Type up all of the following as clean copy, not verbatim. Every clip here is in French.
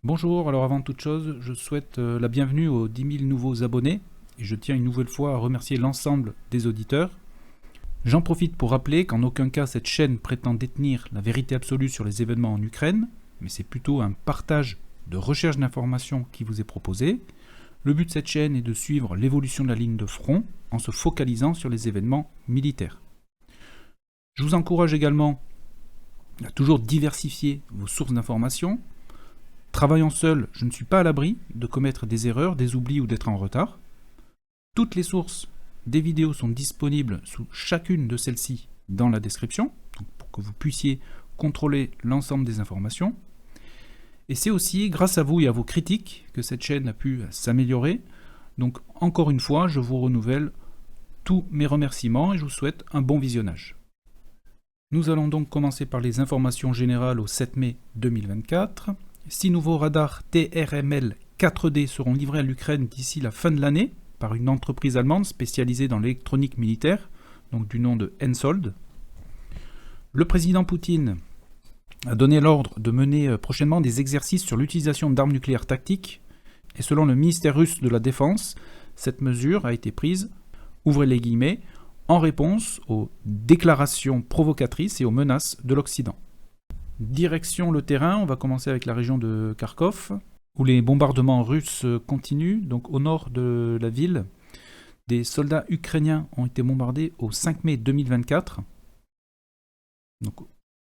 Bonjour, alors avant toute chose, je souhaite la bienvenue aux 10 000 nouveaux abonnés et je tiens une nouvelle fois à remercier l'ensemble des auditeurs. J'en profite pour rappeler qu'en aucun cas cette chaîne prétend détenir la vérité absolue sur les événements en Ukraine, mais c'est plutôt un partage de recherche d'informations qui vous est proposé. Le but de cette chaîne est de suivre l'évolution de la ligne de front en se focalisant sur les événements militaires. Je vous encourage également à toujours diversifier vos sources d'informations. Travaillant seul, je ne suis pas à l'abri de commettre des erreurs, des oublis ou d'être en retard. Toutes les sources des vidéos sont disponibles sous chacune de celles-ci dans la description, donc pour que vous puissiez contrôler l'ensemble des informations. Et c'est aussi grâce à vous et à vos critiques que cette chaîne a pu s'améliorer. Donc encore une fois, je vous renouvelle tous mes remerciements et je vous souhaite un bon visionnage. Nous allons donc commencer par les informations générales au 7 mai 2024. 6 nouveaux radars TRML 4D seront livrés à l'Ukraine d'ici la fin de l'année par une entreprise allemande spécialisée dans l'électronique militaire, donc du nom de Hensoldt. Le président Poutine a donné l'ordre de mener prochainement des exercices sur l'utilisation d'armes nucléaires tactiques, et selon le ministère russe de la Défense, cette mesure a été prise, ouvrez les guillemets, en réponse aux déclarations provocatrices et aux menaces de l'Occident. Direction le terrain, on va commencer avec la région de Kharkov, où les bombardements russes continuent. Donc au nord de la ville, des soldats ukrainiens ont été bombardés au 5 mai 2024. Donc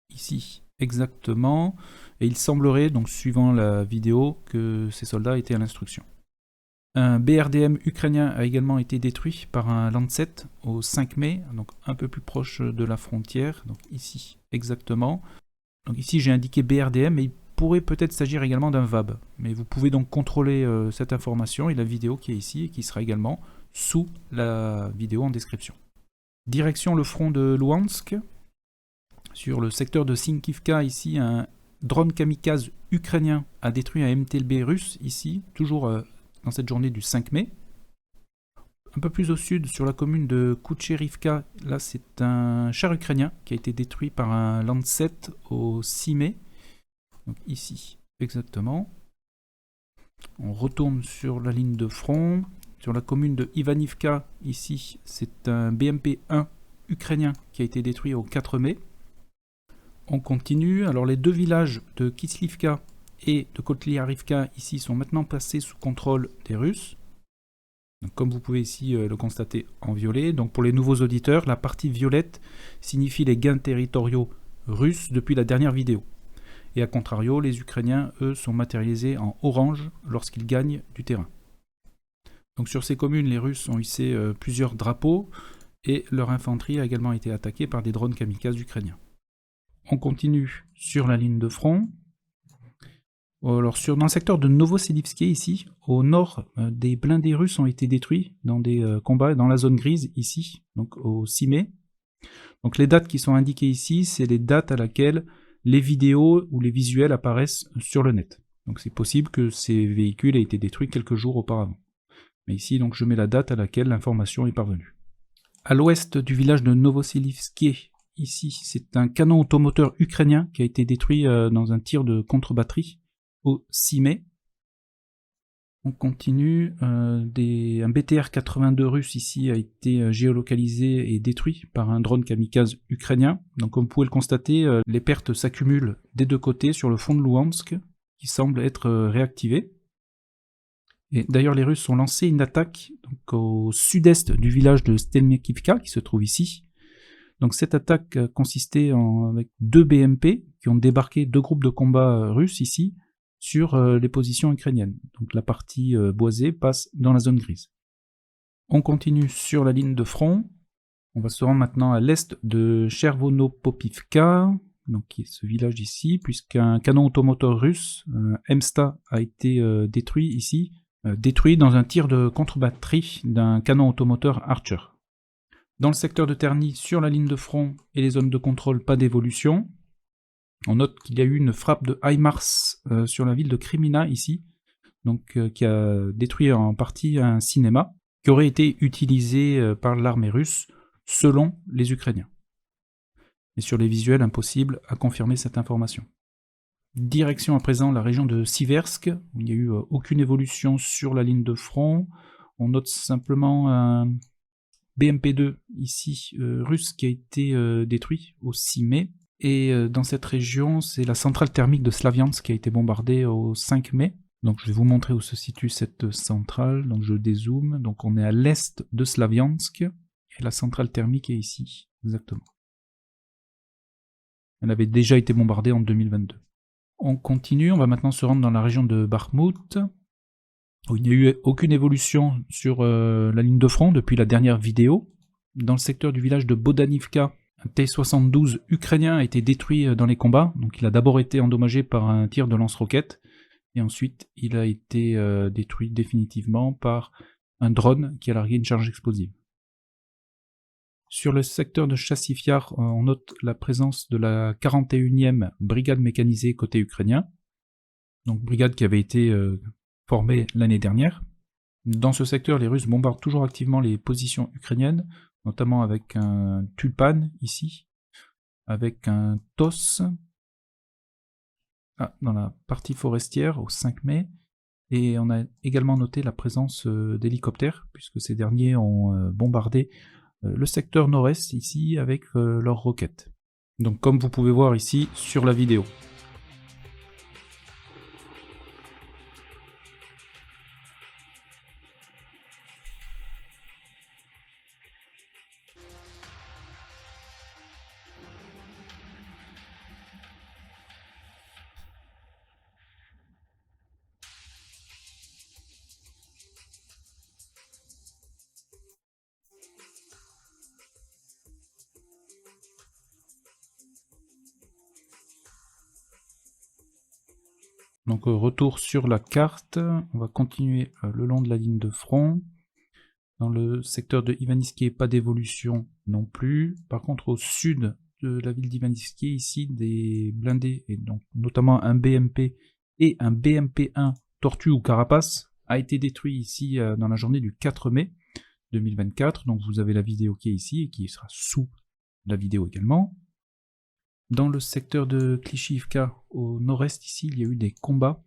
ici exactement, et il semblerait, donc suivant la vidéo, que ces soldats étaient à l'instruction. Un BRDM ukrainien a également été détruit par un Lancet au 5 mai, donc un peu plus proche de la frontière, donc ici exactement. Donc ici j'ai indiqué BRDM, mais il pourrait peut-être s'agir également d'un VAB. Mais vous pouvez donc contrôler cette information et la vidéo qui est ici et qui sera également sous la vidéo en description. Direction le front de Luhansk. Sur le secteur de Sinkivka, ici, un drone kamikaze ukrainien a détruit un MTLB russe, ici, toujours dans cette journée du 5 mai. Un peu plus au sud, sur la commune de Kucherivka, là c'est un char ukrainien qui a été détruit par un Lancet au 6 mai. Donc ici, exactement. On retourne sur la ligne de front. Sur la commune de Ivanivka, ici, c'est un BMP-1 ukrainien qui a été détruit au 4 mai. On continue. Alors les deux villages de Kislivka et de Kotlyarivka, ici, sont maintenant passés sous contrôle des Russes. Donc, comme vous pouvez ici le constater en violet, donc pour les nouveaux auditeurs, la partie violette signifie les gains territoriaux russes depuis la dernière vidéo. Et à contrario, les Ukrainiens, eux, sont matérialisés en orange lorsqu'ils gagnent du terrain. Donc sur ces communes, les Russes ont hissé plusieurs drapeaux et leur infanterie a également été attaquée par des drones kamikazes ukrainiens. On continue sur la ligne de front. Alors dans le secteur de Novoselivske, ici, au nord, des blindés russes ont été détruits dans des combats dans la zone grise, ici, donc au 6 mai. Donc les dates qui sont indiquées ici, c'est les dates à laquelle les vidéos ou les visuels apparaissent sur le net. Donc c'est possible que ces véhicules aient été détruits quelques jours auparavant. Mais ici, donc je mets la date à laquelle l'information est parvenue. À l'ouest du village de Novoselivske, ici, c'est un canon automoteur ukrainien qui a été détruit dans un tir de contre-batterie au 6 mai. On continue. Un BTR-82 russe ici a été géolocalisé et détruit par un drone kamikaze ukrainien. Donc comme vous pouvez le constater, les pertes s'accumulent des deux côtés sur le front de Luhansk, qui semble être réactivé. Et d'ailleurs les Russes ont lancé une attaque donc, au sud-est du village de Stelmekivka, qui se trouve ici. Donc cette attaque consistait avec deux BMP qui ont débarqué deux groupes de combat russes ici, sur les positions ukrainiennes. Donc la partie boisée passe dans la zone grise. On continue sur la ligne de front. On va se rendre maintenant à l'est de Chervonopopivka, donc qui est ce village ici, puisqu'un canon automoteur russe, Emsta, a été détruit ici, détruit dans un tir de contre-batterie d'un canon automoteur Archer. Dans le secteur de Terny, sur la ligne de front et les zones de contrôle, pas d'évolution. On note qu'il y a eu une frappe de HIMARS sur la ville de Krymina ici, donc qui a détruit en partie un cinéma qui aurait été utilisé par l'armée russe selon les Ukrainiens. Et sur les visuels, impossible à confirmer cette information. Direction à présent la région de Siversk, où il n'y a eu aucune évolution sur la ligne de front. On note simplement un BMP-2 ici russe qui a été détruit au 6 mai. Et dans cette région, c'est la centrale thermique de Slaviansk qui a été bombardée au 5 mai. Donc je vais vous montrer où se situe cette centrale. Donc je dézoome. Donc on est à l'est de Slaviansk et la centrale thermique est ici, exactement. Elle avait déjà été bombardée en 2022. On continue, on va maintenant se rendre dans la région de Bakhmut, où il n'y a eu aucune évolution sur la ligne de front depuis la dernière vidéo. Dans le secteur du village de Bodanivka, un T-72 ukrainien a été détruit dans les combats. Donc il a d'abord été endommagé par un tir de lance-roquettes, et ensuite il a été détruit définitivement par un drone qui a largué une charge explosive. Sur le secteur de Chassifiar, on note la présence de la 41e brigade mécanisée côté ukrainien, donc brigade qui avait été formée l'année dernière. Dans ce secteur, les Russes bombardent toujours activement les positions ukrainiennes, notamment avec un Tulpan ici, avec un TOS dans la partie forestière au 5 mai, et on a également noté la présence d'hélicoptères, puisque ces derniers ont bombardé le secteur nord-est ici avec leurs roquettes. Donc comme vous pouvez voir ici sur la vidéo. Donc retour sur la carte, on va continuer le long de la ligne de front. Dans le secteur de Ivaniski, pas d'évolution non plus. Par contre au sud de la ville d'Ivaniski, ici des blindés, et donc notamment un BMP et un BMP-1 Tortue ou Carapace, a été détruit ici dans la journée du 4 mai 2024. Donc vous avez la vidéo qui est ici et qui sera sous la vidéo également. Dans le secteur de Klishivka, au nord-est ici, il y a eu des combats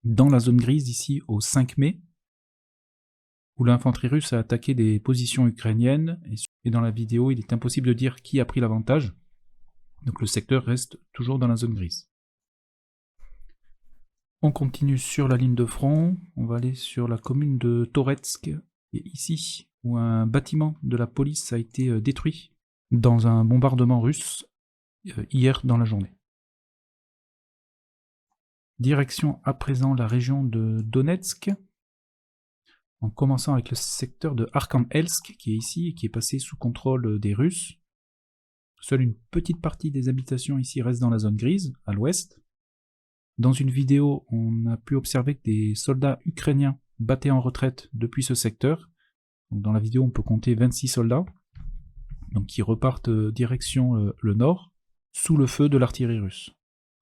dans la zone grise ici au 5 mai, où l'infanterie russe a attaqué des positions ukrainiennes, et dans la vidéo il est impossible de dire qui a pris l'avantage, donc le secteur reste toujours dans la zone grise. On continue sur la ligne de front, on va aller sur la commune de Toretsk, et ici, où un bâtiment de la police a été détruit dans un bombardement russe hier dans la journée. Direction à présent la région de Donetsk, en commençant avec le secteur de Arkhangelsk qui est ici et qui est passé sous contrôle des Russes. Seule une petite partie des habitations ici reste dans la zone grise, à l'ouest. Dans une vidéo, on a pu observer que des soldats ukrainiens battaient en retraite depuis ce secteur. Donc dans la vidéo, on peut compter 26 soldats, donc qui repartent direction le nord, sous le feu de l'artillerie russe.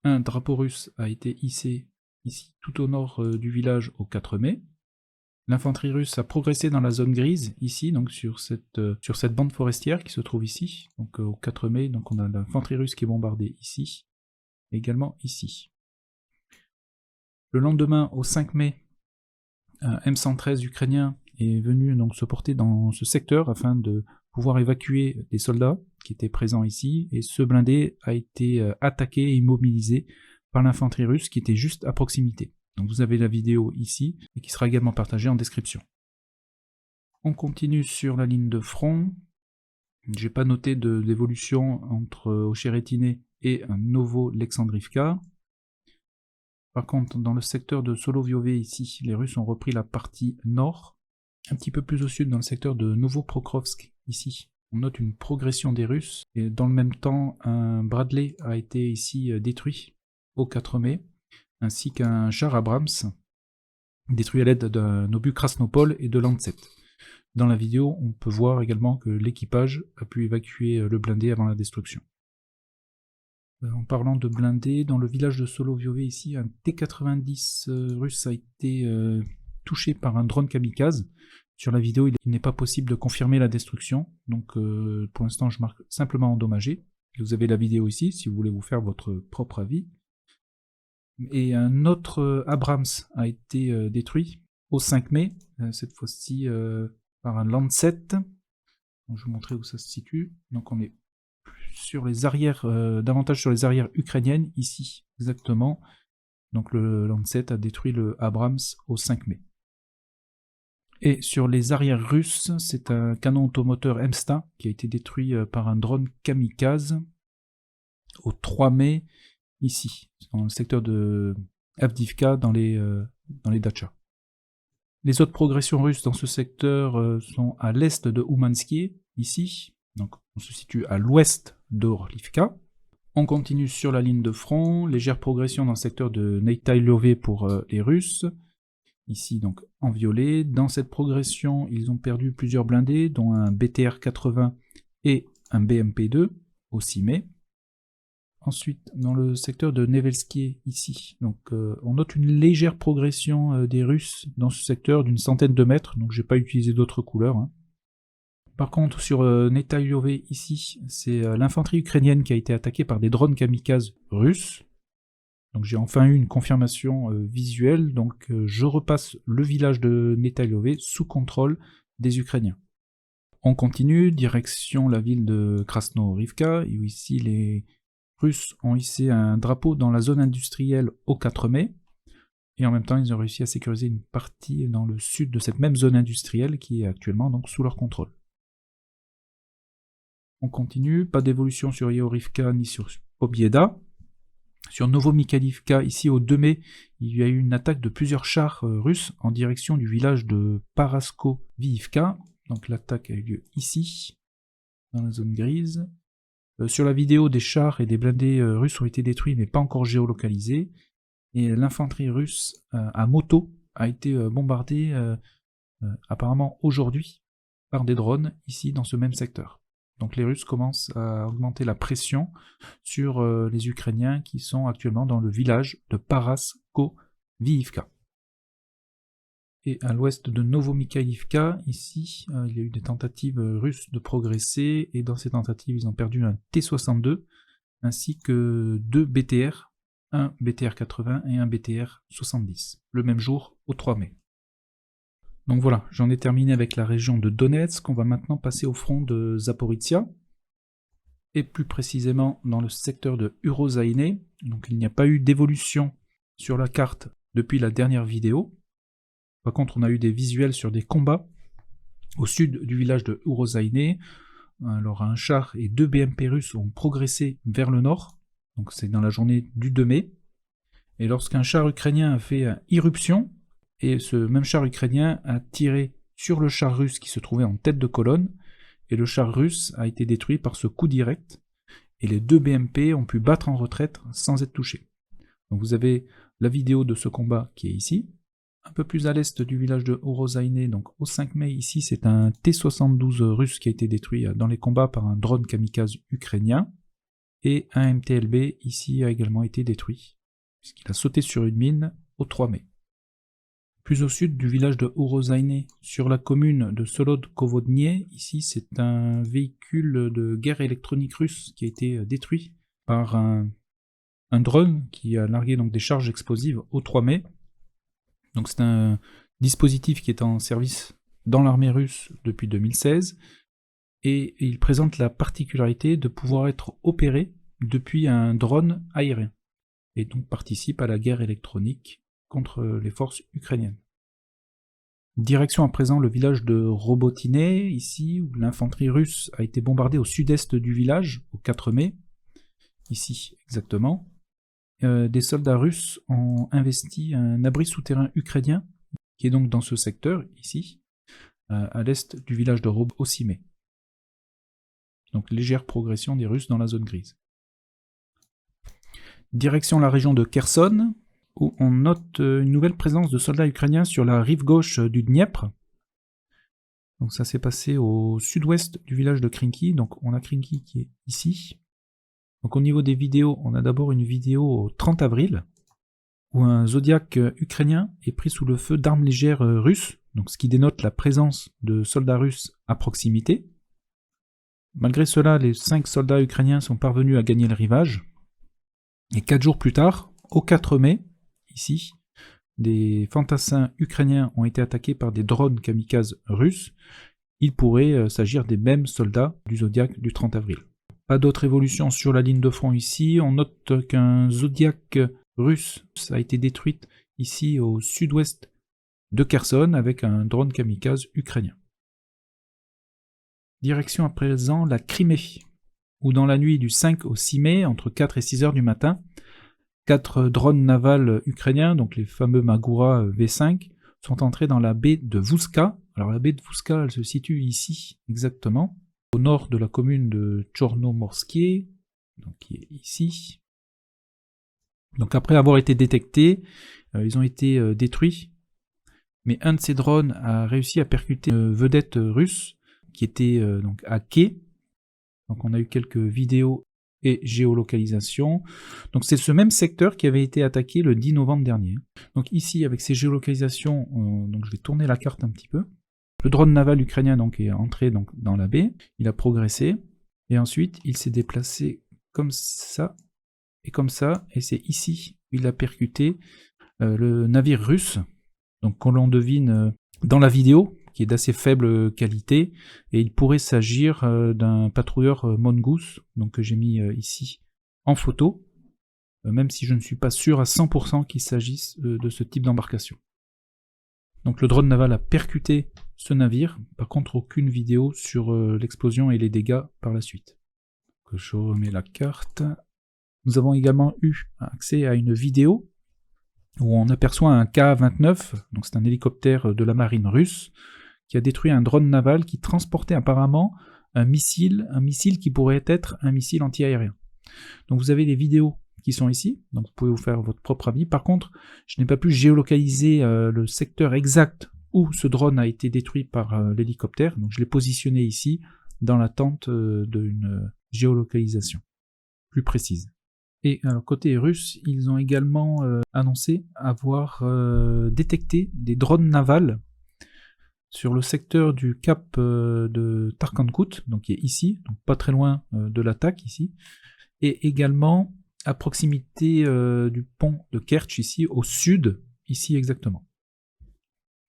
Un drapeau russe a été hissé ici tout au nord du village au 4 mai. L'infanterie russe a progressé dans la zone grise ici, donc sur cette bande forestière qui se trouve ici. Donc au 4 mai, donc on a l'infanterie russe qui est bombardée ici, et également ici. Le lendemain, au 5 mai, un M113 ukrainien est venu donc se porter dans ce secteur afin de pouvoir évacuer les soldats qui étaient présents ici, et ce blindé a été attaqué et immobilisé par l'infanterie russe qui était juste à proximité. Donc vous avez la vidéo ici, et qui sera également partagée en description. On continue sur la ligne de front. J'ai pas noté d'évolution entre Ocheretine et Novo-Alexandrivka. Par contre, dans le secteur de Soloviové ici, les Russes ont repris la partie nord. Un petit peu plus au sud, dans le secteur de Novoprokrovsk, ici, on note une progression des Russes, et dans le même temps, un Bradley a été ici détruit au 4 mai, ainsi qu'un char Abrams, détruit à l'aide d'un obus Krasnopol et de Lancet. Dans la vidéo, on peut voir également que l'équipage a pu évacuer le blindé avant la destruction. En parlant de blindés, dans le village de Soloviové ici, un T-90 russe a été touché par un drone kamikaze. Sur la vidéo, il n'est pas possible de confirmer la destruction, donc pour l'instant je marque simplement endommagé. Vous avez la vidéo ici si vous voulez vous faire votre propre avis. Et un autre Abrams a été détruit au 5 mai, cette fois-ci par un Lancet. Donc, je vais vous montrer où ça se situe. Donc on est sur les arrières, davantage sur les arrières ukrainiennes, ici exactement. Donc le Lancet a détruit le Abrams au 5 mai. Et sur les arrières russes, c'est un canon automoteur MSTA qui a été détruit par un drone kamikaze au 3 mai, ici, dans le secteur de Avdiivka, dans les Dachas. Les autres progressions russes dans ce secteur sont à l'est de Oumansky, ici, donc on se situe à l'ouest d'Orlivka. On continue sur la ligne de front, légère progression dans le secteur de Neitaïlové pour les Russes, ici donc en violet. Dans cette progression, ils ont perdu plusieurs blindés, dont un BTR-80 et un BMP-2 au 6 mai. Ensuite, dans le secteur de Nevelsky, ici, donc, on note une légère progression des Russes dans ce secteur d'une centaine de mètres, donc j'ai pas utilisé d'autres couleurs. Hein. Par contre, sur Neitaïlové, ici, c'est l'infanterie ukrainienne qui a été attaquée par des drones kamikazes russes. Donc j'ai enfin eu une confirmation visuelle, donc je repasse le village de Neitaïlové sous contrôle des Ukrainiens. On continue, direction la ville de Krasno-Rivka, où ici les Russes ont hissé un drapeau dans la zone industrielle au 4 mai, et en même temps ils ont réussi à sécuriser une partie dans le sud de cette même zone industrielle qui est actuellement donc sous leur contrôle. On continue, pas d'évolution sur Yeorivka ni sur Obieda. Sur Novomikhaïlivka, ici au 2 mai, il y a eu une attaque de plusieurs chars russes en direction du village de Parasko-Viivka. Donc l'attaque a eu lieu ici, dans la zone grise. Sur la vidéo, des chars et des blindés russes ont été détruits, mais pas encore géolocalisés. Et l'infanterie russe à moto a été bombardée apparemment aujourd'hui par des drones, ici dans ce même secteur. Donc les Russes commencent à augmenter la pression sur les Ukrainiens qui sont actuellement dans le village de Parasko-Viivka. Et à l'ouest de Novomikhaïlivka, ici, il y a eu des tentatives russes de progresser, et dans ces tentatives, ils ont perdu un T-62, ainsi que 2 BTR, un BTR-80 et un BTR-70, le même jour, au 3 mai. Donc voilà, j'en ai terminé avec la région de Donetsk. On va maintenant passer au front de Zaporizhia, et plus précisément dans le secteur de Urozaïne. Donc il n'y a pas eu d'évolution sur la carte depuis la dernière vidéo. Par contre, on a eu des visuels sur des combats au sud du village de Urozaïne. Alors un char et 2 BMP russes ont progressé vers le nord, donc c'est dans la journée du 2 mai. Et lorsqu'un char ukrainien a fait irruption, et ce même char ukrainien a tiré sur le char russe qui se trouvait en tête de colonne, et le char russe a été détruit par ce coup direct, et les 2 BMP ont pu battre en retraite sans être touchés. Donc vous avez la vidéo de ce combat qui est ici. Un peu plus à l'est du village de Urozaïne, donc au 5 mai, ici c'est un T-72 russe qui a été détruit dans les combats par un drone kamikaze ukrainien, et un MTLB ici a également été détruit, puisqu'il a sauté sur une mine au 3 mai. Plus au sud du village de Urozaïne, sur la commune de Solodkovodnie, ici c'est un véhicule de guerre électronique russe qui a été détruit par un drone qui a largué donc des charges explosives au 3 mai. Donc c'est un dispositif qui est en service dans l'armée russe depuis 2016, et il présente la particularité de pouvoir être opéré depuis un drone aérien, et donc participe à la guerre électronique contre les forces ukrainiennes. Direction à présent le village de Robotine, ici, où l'infanterie russe a été bombardée au sud-est du village, au 4 mai, ici exactement. Des soldats russes ont investi un abri souterrain ukrainien, qui est donc dans ce secteur, ici, à l'est du village de Rob au 6 mai. Donc légère progression des Russes dans la zone grise. Direction la région de Kherson, où on note une nouvelle présence de soldats ukrainiens sur la rive gauche du Dniepr. Donc ça s'est passé au sud-ouest du village de Krinky, donc on a Krinky qui est ici. Donc au niveau des vidéos, on a d'abord une vidéo au 30 avril, où un Zodiac ukrainien est pris sous le feu d'armes légères russes, donc ce qui dénote la présence de soldats russes à proximité. Malgré cela, les 5 soldats ukrainiens sont parvenus à gagner le rivage, et 4 jours plus tard, Au 4 mai, ici, des fantassins ukrainiens ont été attaqués par des drones kamikazes russes. Il pourrait s'agir des mêmes soldats du Zodiac du 30 avril. Pas d'autre évolution sur la ligne de front ici. On note qu'un Zodiac russe a été détruit ici au sud-ouest de Kherson avec un drone kamikaze ukrainien. Direction à présent la Crimée, où dans la nuit du 5 au 6 mai, entre 4 et 6 heures du matin, 4 drones navals ukrainiens, donc les fameux Magura V5, sont entrés dans la baie de Vouska. Alors la baie de Vouska, elle se situe ici exactement, au nord de la commune de Tchornomorskie, donc qui est ici. Donc après avoir été détectés, ils ont été détruits, mais un de ces drones a réussi à percuter une vedette russe qui était donc à quai. Donc on a eu quelques vidéos et géolocalisation. Donc c'est ce même secteur qui avait été attaqué le 10 novembre dernier. Donc ici, avec ces géolocalisations, donc je vais tourner la carte un petit peu. Le drone naval ukrainien donc, est entré donc, dans la baie, il a progressé, et ensuite il s'est déplacé comme ça, et c'est ici il a percuté le navire russe, donc qu'on l'on devine dans la vidéo, qui est d'assez faible qualité, et il pourrait s'agir d'un patrouilleur Mongoose, donc que j'ai mis ici en photo, même si je ne suis pas sûr à 100% qu'il s'agisse de ce type d'embarcation. Donc le drone naval a percuté ce navire, par contre aucune vidéo sur l'explosion et les dégâts par la suite. Donc, je remets la carte. Nous avons également eu accès à une vidéo où on aperçoit un Ka-29, donc c'est un hélicoptère de la marine russe, qui a détruit un drone naval qui transportait apparemment un missile qui pourrait être un missile anti-aérien. Donc vous avez les vidéos qui sont ici, donc vous pouvez vous faire votre propre avis. Par contre, je n'ai pas pu géolocaliser le secteur exact où ce drone a été détruit par l'hélicoptère, donc je l'ai positionné ici dans l'attente d'une géolocalisation plus précise. Et alors, côté russe, ils ont également annoncé avoir détecté des drones navals sur le secteur du cap de Tarkankut, donc qui est ici, donc pas très loin de l'attaque ici, et également à proximité du pont de Kerch ici, au sud, ici exactement.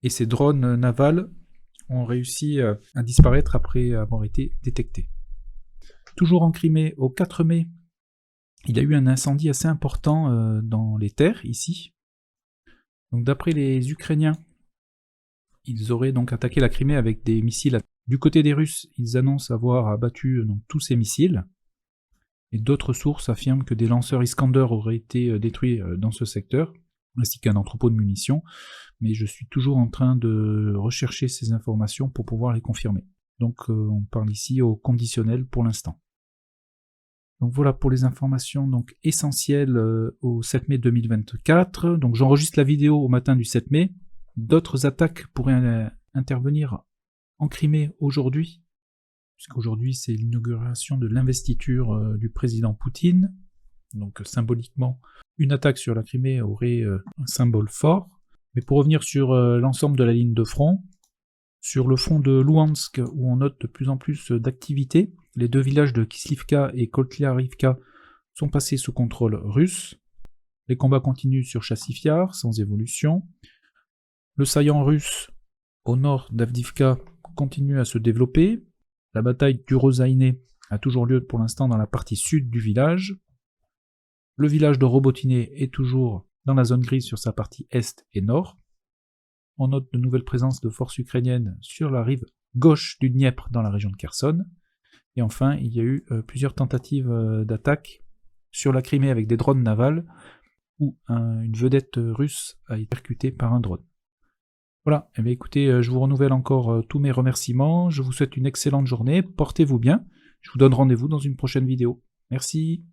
Et ces drones navals ont réussi à disparaître après avoir été détectés. Toujours en Crimée, au 4 mai, il y a eu un incendie assez important dans les terres, ici. Donc d'après les Ukrainiens, ils auraient donc attaqué la Crimée avec des missiles. Du côté des Russes, ils annoncent avoir abattu donc, tous ces missiles. Et d'autres sources affirment que des lanceurs Iskander auraient été détruits dans ce secteur, ainsi qu'un entrepôt de munitions. Mais je suis toujours en train de rechercher ces informations pour pouvoir les confirmer. Donc on parle ici au conditionnel pour l'instant. Donc voilà pour les informations donc, essentielles au 7 mai 2024. Donc j'enregistre la vidéo au matin du 7 mai. D'autres attaques pourraient intervenir en Crimée aujourd'hui, puisqu'aujourd'hui c'est l'inauguration de l'investiture du président Poutine. Donc symboliquement, une attaque sur la Crimée aurait un symbole fort. Mais pour revenir sur l'ensemble de la ligne de front, sur le front de Louhansk, où on note de plus en plus d'activités, les deux villages de Kislivka et Koltliarivka sont passés sous contrôle russe. Les combats continuent sur Chassifiar, sans évolution. Le saillant russe au nord d'Avdivka continue à se développer. La bataille du Rosaïné a toujours lieu pour l'instant dans la partie sud du village. Le village de Robotiné est toujours dans la zone grise sur sa partie est et nord. On note de nouvelles présences de forces ukrainiennes sur la rive gauche du Dniepr dans la région de Kherson. Et enfin, il y a eu plusieurs tentatives d'attaque sur la Crimée avec des drones navals où une vedette russe a été percutée par un drone. Voilà, eh bien, écoutez, je vous renouvelle encore tous mes remerciements, je vous souhaite une excellente journée, portez-vous bien, je vous donne rendez-vous dans une prochaine vidéo. Merci.